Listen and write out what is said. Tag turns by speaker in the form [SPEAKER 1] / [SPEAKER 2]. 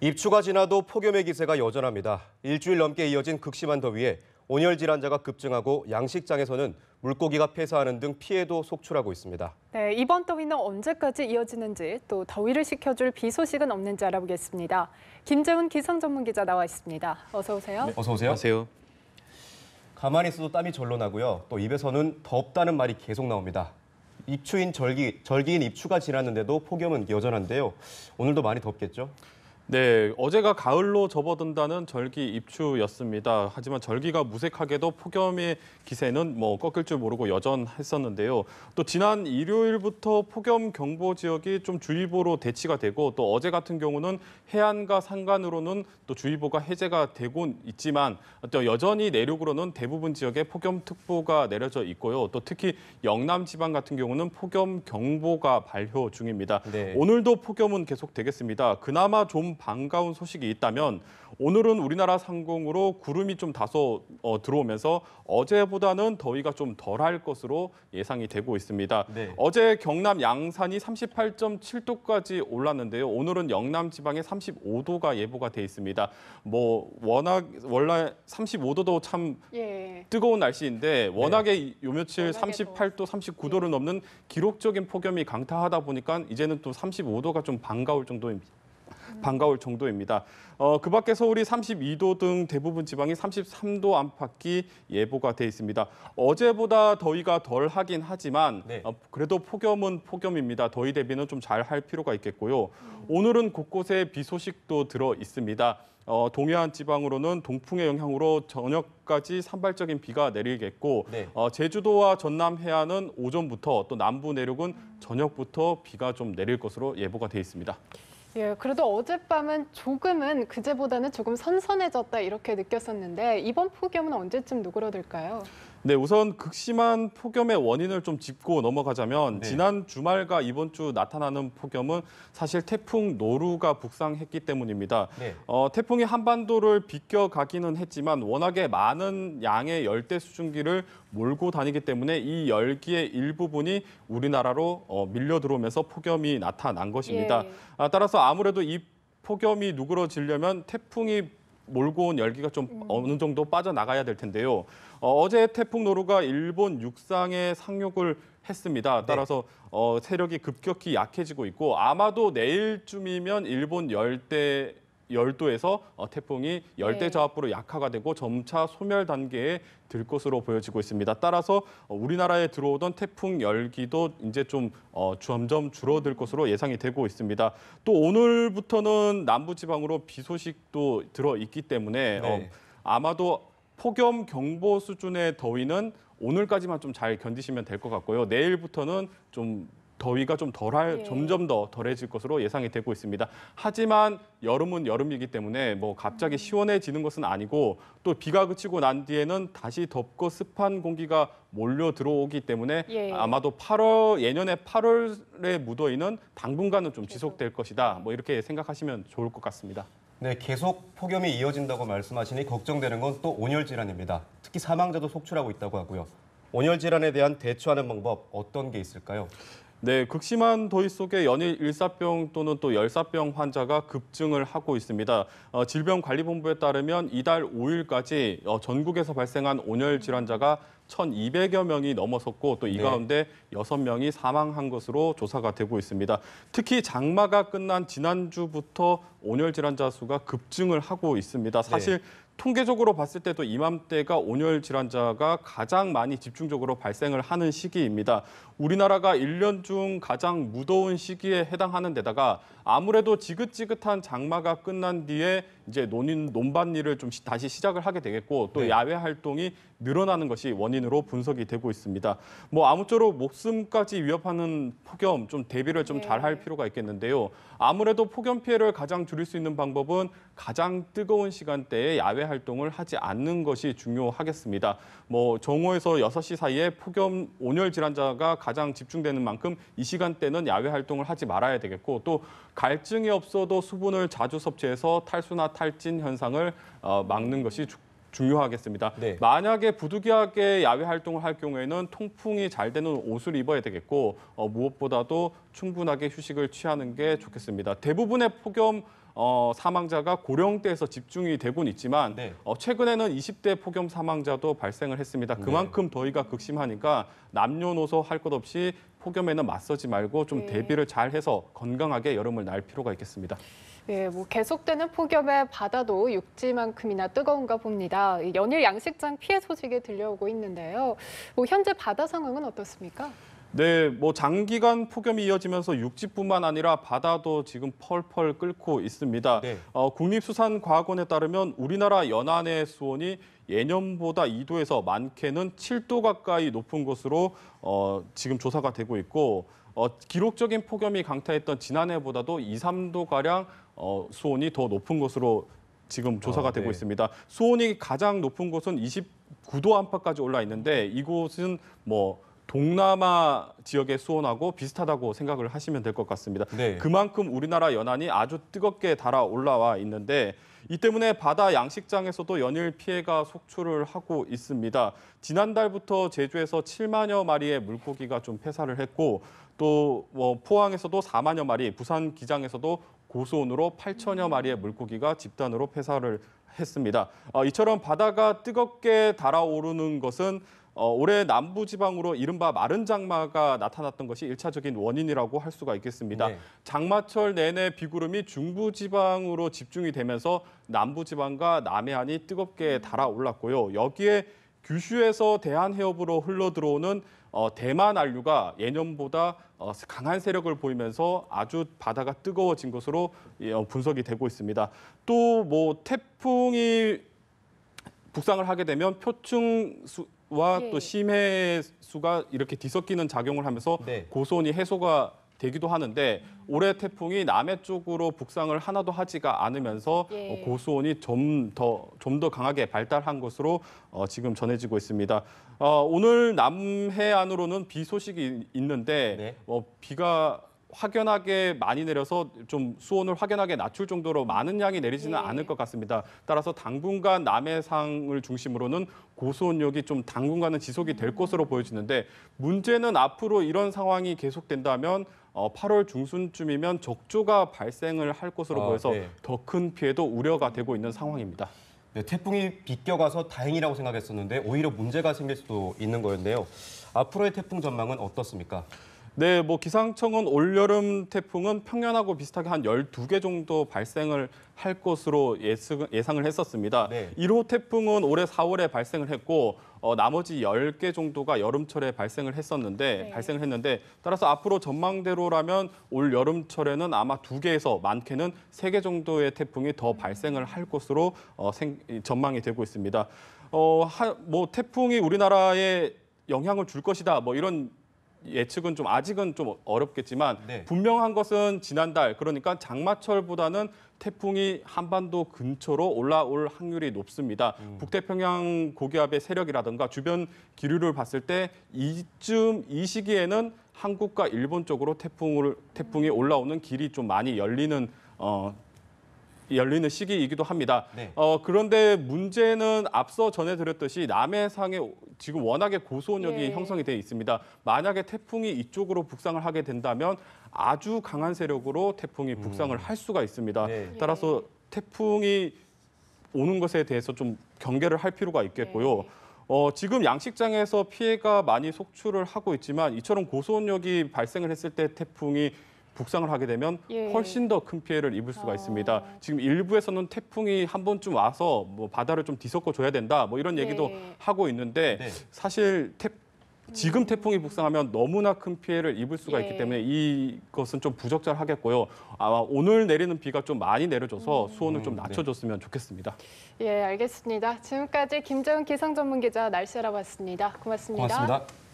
[SPEAKER 1] 입추가 지나도 폭염의 기세가 여전합니다. 일주일 넘게 이어진 극심한 더위에 온열 질환자가 급증하고 양식장에서는 물고기가 폐사하는 등 피해도 속출하고 있습니다.
[SPEAKER 2] 네, 이번 더위는 언제까지 이어지는지 또 더위를 식혀줄 비 소식은 없는지 알아보겠습니다. 김재훈 기상 전문 기자 나와 있습니다. 어서 오세요.
[SPEAKER 1] 네, 어서 오세요.
[SPEAKER 3] 안녕하세요.
[SPEAKER 1] 가만히 있어도 땀이 절로 나고요. 또 입에서는 덥다는 말이 계속 나옵니다. 입추인 절기인 입추가 지났는데도 폭염은 여전한데요. 오늘도 많이 덥겠죠?
[SPEAKER 3] 네, 어제가 가을로 접어든다는 절기 입추였습니다. 하지만 절기가 무색하게도 폭염의 기세는 꺾일 줄 모르고 여전했었는데요. 또 지난 일요일부터 폭염 경보 지역이 좀 주의보로 대치가 되고 또 어제 같은 경우는 해안과 산간으로는 또 주의보가 해제가 되고 있지만 또 여전히 내륙으로는 대부분 지역에 폭염특보가 내려져 있고요. 또 특히 영남 지방 같은 경우는 폭염 경보가 발효 중입니다.
[SPEAKER 1] 네.
[SPEAKER 3] 오늘도 폭염은 계속되겠습니다. 그나마 좀 반가운 소식이 있다면 오늘은 우리나라 상공으로 구름이 좀 다소 들어오면서 어제보다는 더위가 좀 덜할 것으로 예상이 되고 있습니다.
[SPEAKER 1] 네.
[SPEAKER 3] 어제 경남 양산이 38.7도까지 올랐는데요. 오늘은 영남 지방에 35도가 예보가 돼 있습니다. 원래 35도도 참 뜨거운 날씨인데 워낙에 요 며칠 38도, 39도를 넘는 기록적인 폭염이 강타하다 보니까 이제는 또 35도가 좀 반가울 정도입니다. 그 밖에 서울이 32도 등 대부분 지방이 33도 안팎이 예보가 돼 있습니다. 어제보다 더위가 덜 하긴 하지만 그래도 폭염은 폭염입니다. 더위 대비는 좀 잘 할 필요가 있겠고요. 오늘은 곳곳에 비 소식도 들어 있습니다. 동해안 지방으로는 동풍의 영향으로 저녁까지 산발적인 비가 내리겠고 제주도와 전남 해안은 오전부터 또 남부 내륙은 저녁부터 비가 좀 내릴 것으로 예보가 돼 있습니다.
[SPEAKER 2] 예, 그래도 어젯밤은 조금은 그제보다는 조금 선선해졌다 이렇게 느꼈었는데 이번 폭염은 언제쯤 누그러들까요?
[SPEAKER 3] 네, 우선 극심한 폭염의 원인을 좀 짚고 넘어가자면 지난 주말과 이번 주 나타나는 폭염은 사실 태풍 노루가 북상했기 때문입니다. 태풍이 한반도를 비껴가기는 했지만 워낙에 많은 양의 열대 수증기를 몰고 다니기 때문에 이 열기의 일부분이 우리나라로 밀려 들어오면서 폭염이 나타난 것입니다. 따라서 아무래도 이 폭염이 누그러지려면 태풍이 몰고 온 열기가 좀 어느 정도 빠져나가야 될 텐데요. 어제 태풍 노루가 일본 육상에 상륙을 했습니다. 따라서 세력이 급격히 약해지고 있고 아마도 내일쯤이면 일본 열도에서 태풍이 열대 저압부로 약화가 되고 점차 소멸 단계에 들 것으로 보여지고 있습니다. 따라서 우리나라에 들어오던 태풍 열기도 이제 좀 점점 줄어들 것으로 예상이 되고 있습니다. 또 오늘부터는 남부지방으로 비 소식도 들어 있기 때문에 아마도 폭염 경보 수준의 더위는 오늘까지만 좀 잘 견디시면 될 것 같고요. 내일부터는 좀 더위가 좀 점점 더 덜해질 것으로 예상이 되고 있습니다. 하지만 여름은 여름이기 때문에 갑자기 시원해지는 것은 아니고 또 비가 그치고 난 뒤에는 다시 덥고 습한 공기가 몰려 들어오기 때문에 아마도 예년에 8월에 무더위는 당분간은 좀 지속될 것이다. 이렇게 생각하시면 좋을 것 같습니다.
[SPEAKER 1] 네, 계속 폭염이 이어진다고 말씀하시니 걱정되는 건 또 온열 질환입니다. 특히 사망자도 속출하고 있다고 하고요. 온열 질환에 대한 대처하는 방법 어떤 게 있을까요?
[SPEAKER 3] 네, 극심한 더위 속에 연일 일사병 또는 또 열사병 환자가 급증을 하고 있습니다. 질병관리본부에 따르면 이달 5일까지 전국에서 발생한 온열 질환자가 1,200여 명이 넘어섰고 또 이 가운데 6명이 사망한 것으로 조사가 되고 있습니다. 특히 장마가 끝난 지난주부터 온열 질환자 수가 급증을 하고 있습니다. 사실 통계적으로 봤을 때도 이맘때가 온열 질환자가 가장 많이 집중적으로 발생을 하는 시기입니다. 우리나라가 1년 중 가장 무더운 시기에 해당하는 데다가 아무래도 지긋지긋한 장마가 끝난 뒤에 이제 논밭일을 좀 다시 시작을 하게 되겠고 또 야외 활동이 늘어나는 것이 원인으로 분석이 되고 있습니다. 아무쪼록 목숨까지 위협하는 폭염 좀 대비를 좀 잘 할 필요가 있겠는데요. 아무래도 폭염 피해를 가장 줄일 수 있는 방법은 가장 뜨거운 시간대에 야외 활동을 하지 않는 것이 중요하겠습니다. 정오에서 6시 사이에 폭염 온열 질환자가 가장 집중되는 만큼 이 시간대는 야외 활동을 하지 말아야 되겠고 또 갈증이 없어도 수분을 자주 섭취해서 탈수나 탈진 현상을 막는 것이 중요하겠습니다. 만약에 부득이하게 야외 활동을 할 경우에는 통풍이 잘 되는 옷을 입어야 되겠고 무엇보다도 충분하게 휴식을 취하는 게 좋겠습니다. 대부분의 폭염 사망자가 고령대에서 집중이 되곤 있지만
[SPEAKER 1] 네.
[SPEAKER 3] 최근에는 20대 폭염 사망자도 발생을 했습니다. 그만큼 더위가 극심하니까 남녀노소 할 것 없이 폭염에는 맞서지 말고 좀 대비를 잘 해서 건강하게 여름을 날 필요가 있겠습니다.
[SPEAKER 2] 예, 계속되는 폭염에 바다도 육지만큼이나 뜨거운가 봅니다. 연일 양식장 피해 소식이 들려오고 있는데요. 현재 바다 상황은 어떻습니까?
[SPEAKER 3] 네, 장기간 폭염이 이어지면서 육지뿐만 아니라 바다도 지금 펄펄 끓고 있습니다.
[SPEAKER 1] 네.
[SPEAKER 3] 국립수산과학원에 따르면 우리나라 연안의 수온이 예년보다 2도에서 많게는 7도 가까이 높은 것으로 지금 조사가 되고 있고 기록적인 폭염이 강타했던 지난해보다도 2, 3도가량 수온이 더 높은 것으로 지금 조사가 되고 있습니다. 수온이 가장 높은 곳은 29도 안팎까지 올라 있는데 이곳은 동남아 지역의 수온하고 비슷하다고 생각을 하시면 될 것 같습니다.
[SPEAKER 1] 네.
[SPEAKER 3] 그만큼 우리나라 연안이 아주 뜨겁게 달아 올라와 있는데 이 때문에 바다 양식장에서도 연일 피해가 속출을 하고 있습니다. 지난달부터 제주에서 7만여 마리의 물고기가 좀 폐사를 했고 또 포항에서도 4만여 마리, 부산 기장에서도 고수온으로 8천여 마리의 물고기가 집단으로 폐사를 했습니다. 이처럼 바다가 뜨겁게 달아오르는 것은 올해 남부지방으로 이른바 마른 장마가 나타났던 것이 1차적인 원인이라고 할 수가 있겠습니다.
[SPEAKER 1] 네.
[SPEAKER 3] 장마철 내내 비구름이 중부지방으로 집중이 되면서 남부지방과 남해안이 뜨겁게 달아올랐고요. 여기에 규슈에서 대한해협으로 흘러들어오는 대만 안류가 예년보다 강한 세력을 보이면서 아주 바다가 뜨거워진 것으로 분석이 되고 있습니다. 또 태풍이 북상을 하게 되면 표층수와 또 심해수가 이렇게 뒤섞이는 작용을 하면서
[SPEAKER 1] 네.
[SPEAKER 3] 고수온이 해소가 되기도 하는데 올해 태풍이 남해 쪽으로 북상을 하나도 하지가 않으면서 고수온이 좀 더 강하게 발달한 것으로 지금 전해지고 있습니다. 오늘 남해안으로는 비 소식이 있는데 비가 확연하게 많이 내려서 좀 수온을 확연하게 낮출 정도로 많은 양이 내리지는 않을 것 같습니다. 따라서 당분간 남해상을 중심으로는 고수온력이 좀 당분간은 지속이 될 것으로 보여지는데 문제는 앞으로 이런 상황이 계속된다면 8월 중순쯤이면 적조가 발생을 할 것으로 보여서 더 큰 피해도 우려가 되고 있는 상황입니다.
[SPEAKER 1] 네, 태풍이 비껴가서 다행이라고 생각했었는데 오히려 문제가 생길 수도 있는 거였네요. 앞으로의 태풍 전망은 어떻습니까?
[SPEAKER 3] 네, 기상청은 올여름 태풍은 평년하고 비슷하게 한 12개 정도 발생을 할 것으로 예상을 했었습니다.
[SPEAKER 1] 네.
[SPEAKER 3] 1호 태풍은 올해 4월에 발생을 했고 나머지 10개 정도가 여름철에 발생을 했는데 따라서 앞으로 전망대로라면 올 여름철에는 아마 2개에서 많게는 3개 정도의 태풍이 더 발생을 할 것으로 전망이 되고 있습니다. 태풍이 우리나라에 영향을 줄 것이다 이런 예측은 아직은 좀 어렵겠지만 분명한 것은 지난달 그러니까 장마철보다는 태풍이 한반도 근처로 올라올 확률이 높습니다. 북태평양 고기압의 세력이라든가 주변 기류를 봤을 때 이 시기에는 한국과 일본 쪽으로 태풍이 올라오는 길이 좀 많이 열리는 시기이기도 합니다. 그런데 문제는 앞서 전해드렸듯이 남해상에 지금 워낙에 고수온력이 형성이 돼 있습니다. 만약에 태풍이 이쪽으로 북상을 하게 된다면 아주 강한 세력으로 태풍이 북상을 할 수가 있습니다. 따라서 태풍이 오는 것에 대해서 좀 경계를 할 필요가 있겠고요. 지금 양식장에서 피해가 많이 속출을 하고 있지만 이처럼 고수온력이 발생을 했을 때 태풍이 북상을 하게 되면 훨씬 더 큰 피해를 입을 수가 있습니다. 지금 일부에서는 태풍이 한 번쯤 와서 바다를 좀 뒤섞어 줘야 된다 이런 얘기도 하고 있는데 사실 지금 태풍이 북상하면 너무나 큰 피해를 입을 수가 있기 때문에 이것은 좀 부적절하겠고요. 아마 오늘 내리는 비가 좀 많이 내려줘서 수온을 좀 낮춰줬으면 좋겠습니다.
[SPEAKER 2] 예, 알겠습니다. 지금까지 김재훈 기상전문기자 날씨 알아봤습니다. 고맙습니다.
[SPEAKER 1] 고맙습니다.